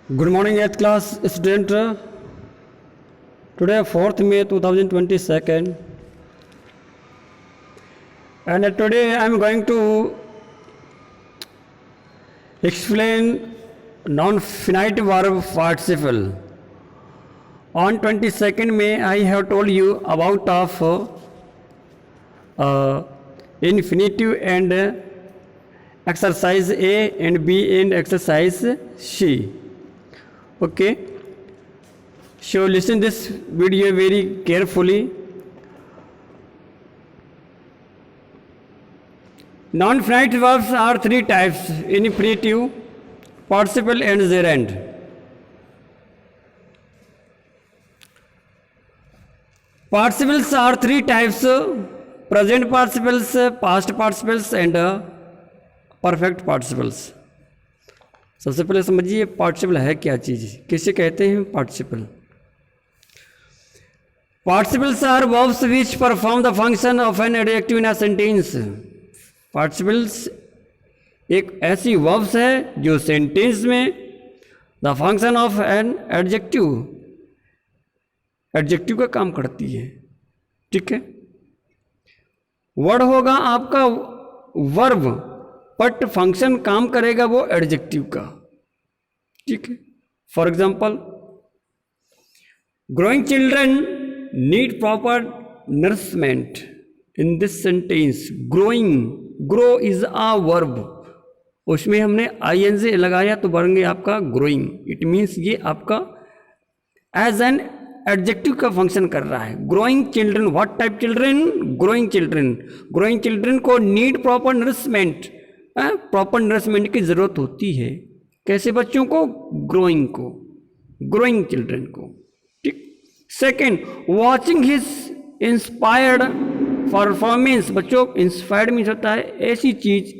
Good morning, 8th class student. Today, 4th May 2022, and today I am going to explain non-finite verb participle. On 22nd May, I have told you about of infinitive and exercise A and B and exercise C. Okay, so listen this video very carefully. Non-finite verbs are three types: infinitive, participle and gerund. Participles are three types: present participles, past participles and perfect participles. सबसे पहले समझिए participle है क्या चीज़, किसे कहते हैं participle. Participles are verbs which perform the function of an adjective in a sentence. Participles एक ऐसी वर्ब्स है जो सेंटेंस में the function of an adjective का काम करती है। ठीक है, वर्ड होगा आपका वर्ब, बट फंक्शन काम करेगा वो एडजेक्टिव का। ठीक है, for example growing children need proper nourishment. In this sentence growing, grow is a verb, उसमें हमने आईएनजी लगाया तो बन गया आपका ग्रोइंग। इट मीन्स ये आपका एज एन एडजेक्टिव का फंक्शन कर रहा है। Growing children, what type children? Growing children. Growing children को need proper nourishment, proper nourishment की जरूरत होती है। कैसे बच्चों को? ग्रोइंग को, ग्रोइंग चिल्ड्रन को। ठीक। Second, watching his inspired performance. बच्चों इंस्पायर्ड मीन्स होता है ऐसी चीज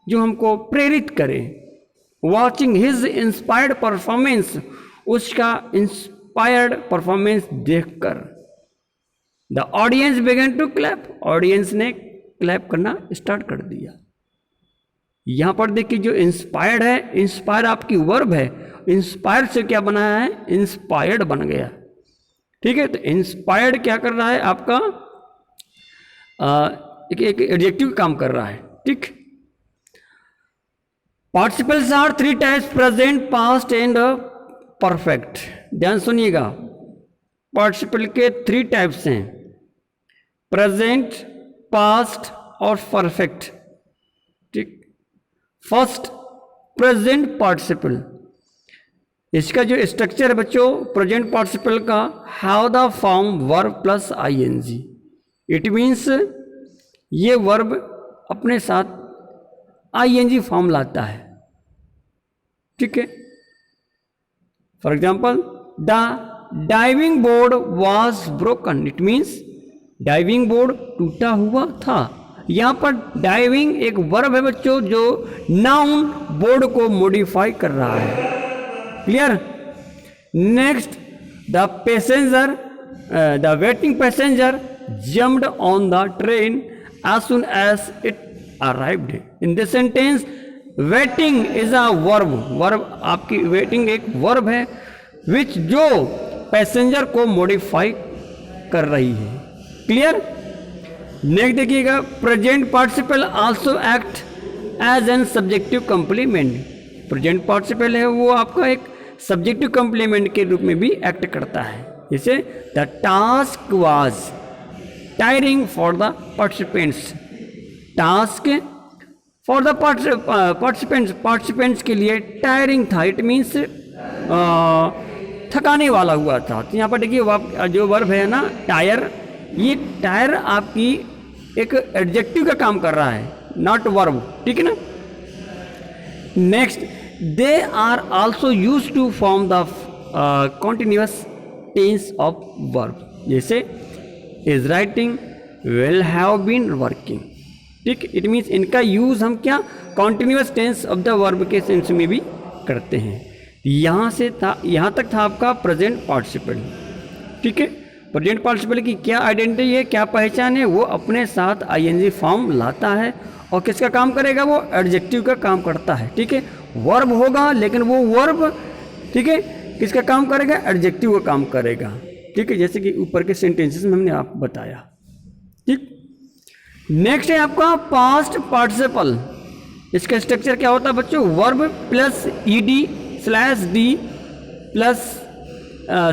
जो हमको प्रेरित करे। वॉचिंग हिज इंस्पायर्ड परफॉर्मेंस, उसका इंस्पायर्ड परफॉर्मेंस देखकर the audience began to clap, audience ने क्लैप करना स्टार्ट कर दिया। यहां पर देखिए जो इंस्पायर्ड है, इंस्पायर आपकी वर्ब है, इंस्पायर्ड से क्या बनाया है? इंस्पायर्ड बन गया। ठीक है, तो इंस्पायर्ड क्या कर रहा है आपका? एक एडजेक्टिव काम कर रहा है। ठीक। Participles are three types: present, past and perfect. ध्यान सुनिएगा, पार्टिसिपल के थ्री टाइप्स हैं: प्रेजेंट, पास्ट और परफेक्ट। ठीक। First, present participle. इसका जो स्ट्रक्चर है बच्चों प्रेजेंट पार्टिसिपल का, have the form verb plus ING. It means ये वर्ब अपने साथ आईएनजी फॉर्म लाता है। ठीक है, for example the diving board was broken. It means diving board टूटा हुआ था। यहां पर डाइविंग एक वर्ब है बच्चों जो नाउन बोर्ड को मॉडिफाई कर रहा है। Clear? Next, the passenger, the waiting passenger jumped on the train as soon as it arrived. In this sentence waiting is a verb, verb आपकी वेटिंग एक वर्ब है विच जो पैसेंजर को modify कर रही है। क्लियर? नेक्स्ट देखिएगा, present participle also act as an subjective complement. Present participle है वो आपका एक सब्जेक्टिव कंप्लीमेंट के रूप में भी एक्ट करता है। जैसे the task was tiring for the participants. Task for the participants के लिए टायरिंग था। इट मीन्स थकाने वाला हुआ था। तो यहाँ पर देखिए जो वर्ब है ना टायर, ये टायर आपकी एक एडजेक्टिव का काम कर रहा है, नॉट वर्ब। ठीक है ना। Next, they are also use to form the continuous tense of verb. जैसे is writing, will have been working. ठीक, इट मीन्स इनका यूज हम क्या continuous tense of the verb के सेंस में भी करते हैं। यहाँ से था, यहाँ तक था आपका प्रेजेंट पार्टिसिपल। ठीक है, प्रेजेंट पार्टिसिपल की क्या आइडेंटिटी है, क्या पहचान है? वो अपने साथ आईएनजी फॉर्म लाता है और किसका काम करेगा? वो एडजेक्टिव का काम करता है। ठीक है, वर्ब होगा लेकिन वो वर्ब ठीक है, किसका काम करेगा? एडजेक्टिव का काम करेगा। ठीक है, जैसे कि ऊपर के सेंटेंसेस में हमने आपको बताया। ठीक, नेक्स्ट है आपका पास्ट पार्टिसिपल। इसका स्ट्रक्चर क्या होता है बच्चों? Verb plus ED slash D plus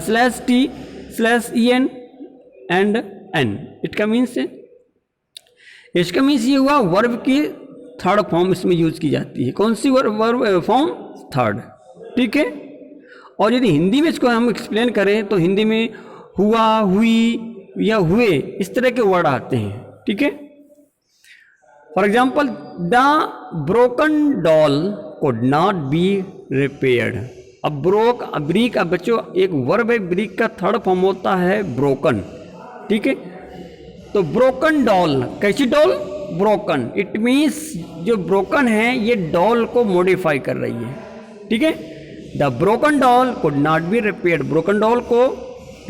slash T slash E N and N. इसका मीन्स ये हुआ वर्ब की थर्ड फॉर्म इसमें यूज की जाती है। कौन सी वर्ब फॉर्म? थर्ड। ठीक है, और यदि हिंदी में इसको हम एक्सप्लेन करें तो हिंदी में हुआ, हुई या हुए, इस तरह के वर्ड आते हैं। ठीक है, for example the broken doll could not be repaired. अब ब्रीक, अब बच्चों एक वर्ब है, ब्रीक का थर्ड फॉर्म होता है ब्रोकन। ठीक है, तो ब्रोकन डॉल, कैसी डॉल? ब्रोकन। इट मीन्स जो ब्रोकन है ये डॉल को मॉडिफाई कर रही है। ठीक है, the broken doll could not be repaired, broken doll को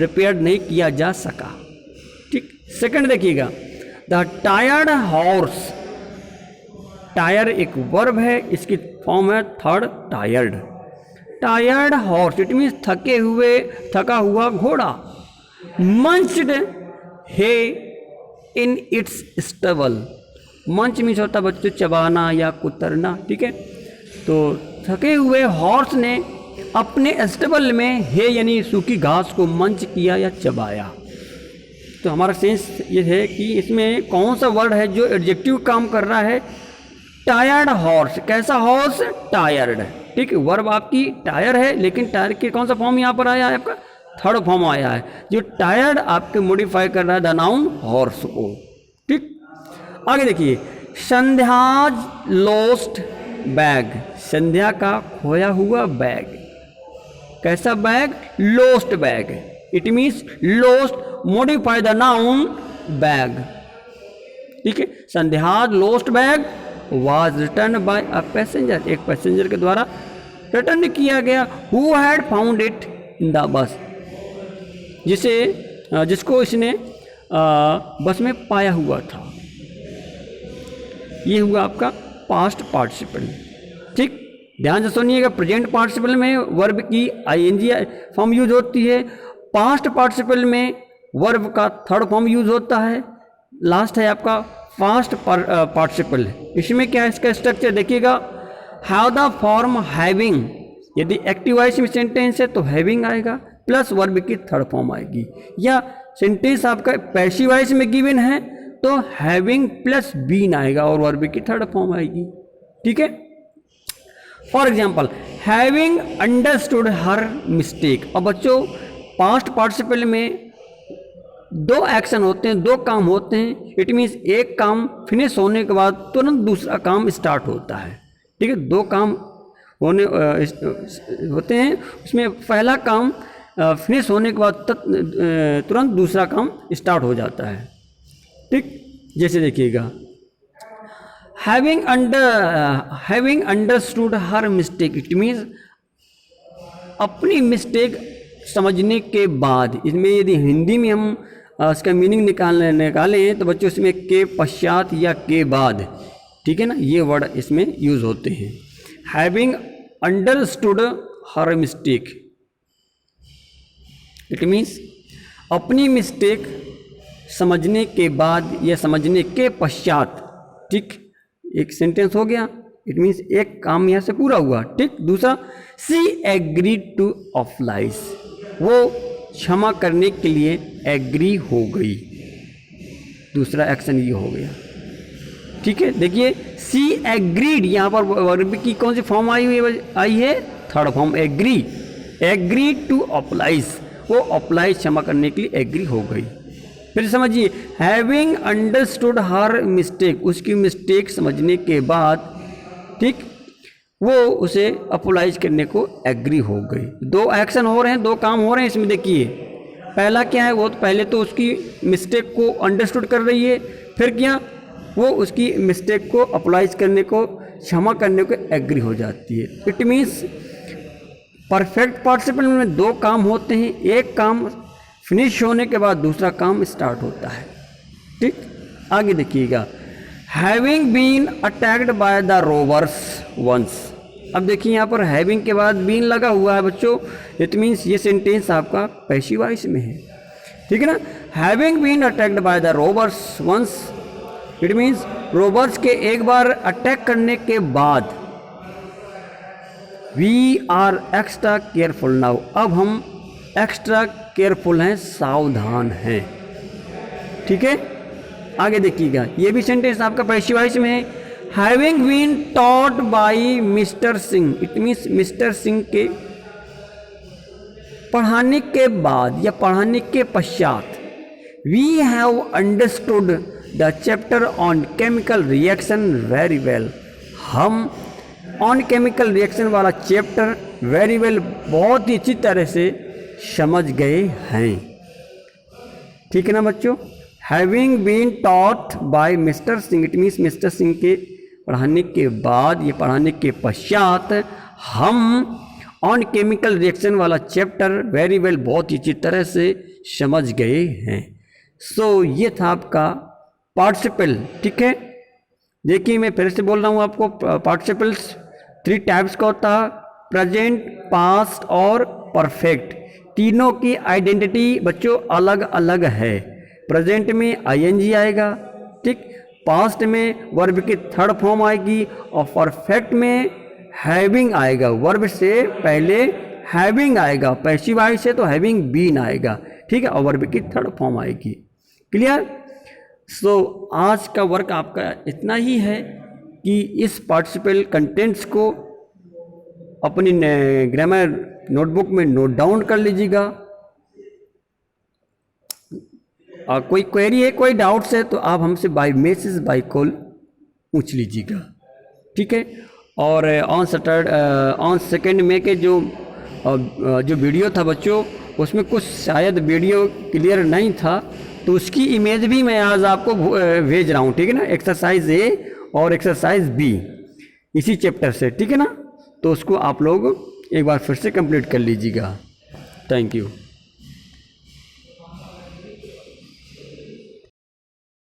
रिपेयर नहीं किया जा सका। ठीक, सेकंड देखिएगा, द टायर्ड हॉर्स। टायर एक वर्ब है, इसकी फॉर्म है third tired. Tired horse it means थका हुआ घोड़ा। मंच्ड हे इन इट्स स्टबल। मंच मीन्स होता है बच्चों चबाना या कुतरना। ठीक है, तो थके हुए हॉर्स ने अपने स्टबल में हे यानी सूखी घास को मंच किया या चबाया। तो हमारा सेंस ये है कि इसमें कौन सा वर्ड है जो एडजेक्टिव काम कर रहा है? Tired horse. कैसा हॉर्स? टायर्ड। ठीक है, वर्ब आपकी टायर है, लेकिन टायर के कौन सा फॉर्म यहाँ पर आया है? आपका थर्ड फॉर्म आया है, जो टायर्ड आपके मॉडिफाई कर रहा है द नाउन हॉर्स को। ठीक, आगे देखिए, संध्याज लॉस्ट बैग। संध्या का खोया हुआ बैग। कैसा bag? Lost bag. It means lost modify the noun bag. ठीक है, Sandhya's lost bag was returned by a passenger। एक पैसेंजर के द्वारा रिटर्न किया गया। Who had found it in the bus। जिसको इसने बस में पाया हुआ था। ये हुआ आपका पास्ट पार्टिसिपल। ठीक, ध्यान से सुनिएगा, प्रेजेंट पार्टिसिपल में वर्ब की आईएनजी फॉर्म यूज होती है, पास्ट पार्टिसिपल में वर्ब का थर्ड फॉर्म यूज होता है, लास्ट है आपका पास्ट पार्टिसिपल। इसमें क्या है इसका स्ट्रक्चर देखिएगा, हैव द फॉर्म हैविंग। यदि एक्टिव वॉइस में सेंटेंस है तो हैविंग आएगा प्लस वर्ब की थर्ड फॉर्म आएगी, या सेंटेंस आपका पैसिव वॉइस में गिवन है तो हैविंग प्लस बीन आएगा और वर्ब की थर्ड फॉर्म आएगी। ठीक है, for example having understood her mistake. अब बच्चों पास्ट पार्टिसिपल में दो एक्शन होते हैं, दो काम होते हैं। इट मीन्स एक काम फिनिश होने के बाद तुरंत दूसरा काम स्टार्ट होता है। ठीक है, दो काम होते हैं, उसमें पहला काम फिनिश होने के बाद तुरंत दूसरा काम स्टार्ट हो जाता है। ठीक, जैसे देखिएगा, having understood her mistake. It means अपनी मिस्टेक समझने के बाद। इसमें यदि हिंदी में हम इसका मीनिंग निकालें तो बच्चों इसमें के पश्चात या के बाद, ठीक है ना, ये वर्ड इसमें यूज होते हैं। Having understood her mistake, it means अपनी मिस्टेक समझने के बाद या समझने के पश्चात। ठीक, एक सेंटेंस हो गया, इट मीन्स एक काम यहाँ से पूरा हुआ। ठीक, दूसरा सी एग्रीड टू ऑफलाइज, वो क्षमा करने के लिए एग्री हो गई। दूसरा एक्शन ये हो गया। ठीक है, देखिए सी एग्रीड, यहाँ पर वर्ब की कौन सी फॉर्म आई है? Third form agree. Agree to applies, वो अप्लाई क्षमा करने के लिए एग्री हो गई। फिर समझिए, हैविंग अंडरस्टूड हर मिस्टेक, उसकी मिस्टेक समझने के बाद, ठीक, वो उसे अपोलाइज करने को एग्री हो गई। दो एक्शन हो रहे हैं, दो काम हो रहे हैं इसमें। देखिए पहला क्या है, वो तो पहले तो उसकी मिस्टेक को अंडरस्टूड कर रही है, फिर क्या, वो उसकी मिस्टेक को अपोलाइज करने को, क्षमा करने को एग्री हो जाती है। इट मीन्स परफेक्ट पार्टिसिपल में दो काम होते हैं, एक काम फिनिश होने के बाद दूसरा काम स्टार्ट होता है। ठीक, आगे देखिएगा, having been attacked by the robbers once. अब देखिए यहाँ पर हैविंग के बाद बीन लगा हुआ है बच्चों, इट मीन्स ये सेंटेंस आपका पैसिव वॉइस में है, ठीक है ना। Having been attacked by the robbers once, it means robbers के एक बार अटैक करने के बाद we are extra careful now, अब हम एक्स्ट्रा केयरफुल हैं, सावधान हैं, ठीक है। आगे देखिएगा, ये भी सेंटेंस आपका पैसिव वॉइस में है। Having been taught by mister Singh, it means mister Singh के पढ़ाने के बाद या पढ़ाने के पश्चात, we have understood the chapter on chemical reaction very well, हम ऑन केमिकल रिएक्शन वाला चैप्टर वेरी वेल बहुत ही अच्छी तरह से समझ गए हैं, ठीक है ना बच्चों। Having been taught by mister Singh, it means mister Singh के पढ़ाने के बाद या पढ़ाने के पश्चात हम ऑन केमिकल रिएक्शन वाला चैप्टर वेरी वेल बहुत ही अच्छी तरह से समझ गए हैं। सो ये था आपका पार्टिसिपल, ठीक है। देखिए मैं फिर से बोल रहा हूँ आपको, पार्टिसिपल्स 3 टाइप्स का होता है, प्रेजेंट, पास्ट और परफेक्ट। तीनों की आइडेंटिटी बच्चों अलग अलग है। प्रेजेंट में आईएनजी आएगा, ठीक, पास्ट में वर्ब की थर्ड फॉर्म आएगी और परफेक्ट में हैविंग आएगा, वर्ब से पहले हैविंग आएगा, पैसिव वॉइस से तो हैविंग बीन आएगा, ठीक है, और वर्ब की थर्ड फॉर्म आएगी। क्लियर। सो आज का वर्क आपका इतना ही है कि इस पार्टिसिपल कंटेंट्स को अपनी ग्रामर नोटबुक में नोट डाउन कर लीजिएगा। कोई क्वेरी है, कोई डाउट्स है तो आप हमसे बाय मैसेज बाय कॉल पूछ लीजिएगा, ठीक है। और ऑन 2 मई के जो वीडियो था बच्चों, उसमें कुछ शायद वीडियो क्लियर नहीं था, तो उसकी इमेज भी मैं आज आपको भेज रहा हूँ, ठीक है ना, एक्सरसाइज ए और एक्सरसाइज बी इसी चैप्टर से, ठीक है ना। तो उसको आप लोग एक बार फिर से कंप्लीट कर लीजिएगा। Thank you.